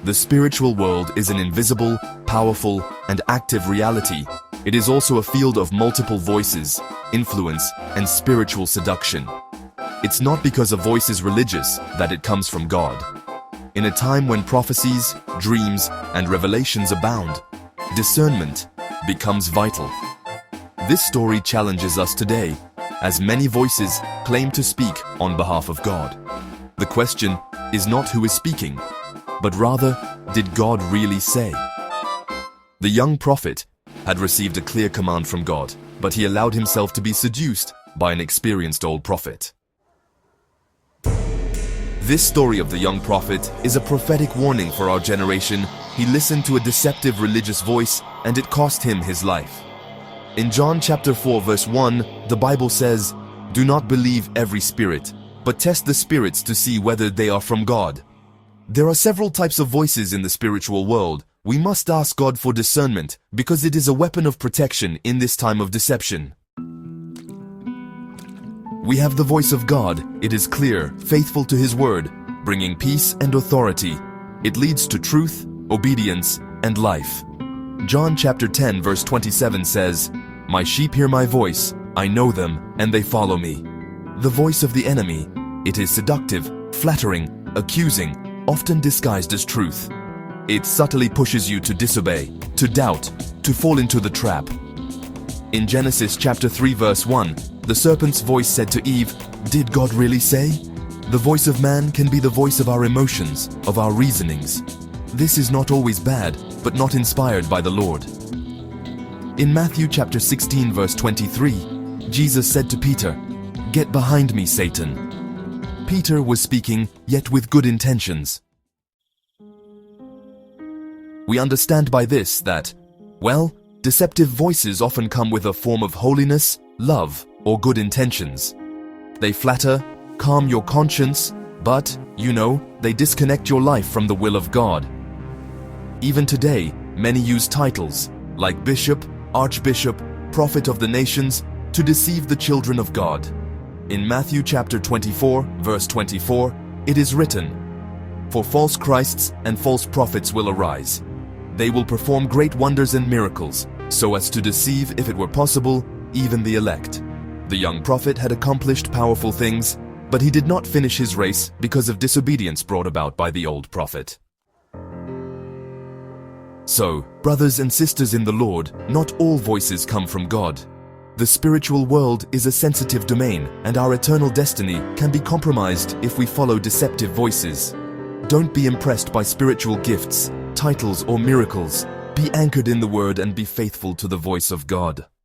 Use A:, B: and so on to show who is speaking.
A: The spiritual world is an invisible, powerful, and active reality. It is also a field of multiple voices, influence, and spiritual seduction. It's not because a voice is religious that it comes from God. In a time when prophecies, dreams, and revelations abound, discernment becomes vital. This story challenges us today, as many voices claim to speak on behalf of God. The question is not who is speaking, but rather, did God really say? The young prophet had received a clear command from God, but he allowed himself to be seduced by an experienced old prophet. This story of the young prophet is a prophetic warning for our generation. He listened to a deceptive religious voice, and it cost him his life. In John chapter 4 verse 1, the Bible says, "Do not believe every spirit, but test the spirits to see whether they are from God." There are several types of voices in the spiritual world. We must ask God for discernment, because it is a weapon of protection in this time of deception. We have the voice of God. It is clear, faithful to His word, bringing peace and authority. It leads to truth, obedience, and life. John chapter 10 verse 27 says, "My sheep hear my voice, I know them, and they follow me." The voice of the enemy, it is seductive, flattering, accusing, often disguised as truth. It subtly pushes you to disobey, to doubt, to fall into the trap. In Genesis chapter 3 verse 1, the serpent's voice said to Eve, "Did God really say?" The voice of man can be the voice of our emotions, of our reasonings. This is not always bad, but not inspired by the Lord. In Matthew chapter 16 verse 23, Jesus said to Peter, "Get behind me, Satan." Peter was speaking, yet with good intentions. We understand by this that, well, deceptive voices often come with a form of holiness, love, or good intentions. They flatter, calm your conscience, but, they disconnect your life from the will of God. Even today, many use titles, like bishop, archbishop, prophet of the nations, to deceive the children of God. In Matthew chapter 24, verse 24, it is written, "For false Christs and false prophets will arise. They will perform great wonders and miracles, so as to deceive, if it were possible, even the elect." The young prophet had accomplished powerful things, but he did not finish his race because of disobedience brought about by the old prophet. So, brothers and sisters in the Lord, not all voices come from God. The spiritual world is a sensitive domain, and our eternal destiny can be compromised if we follow deceptive voices. Don't be impressed by spiritual gifts, titles, or miracles. Be anchored in the Word and be faithful to the voice of God.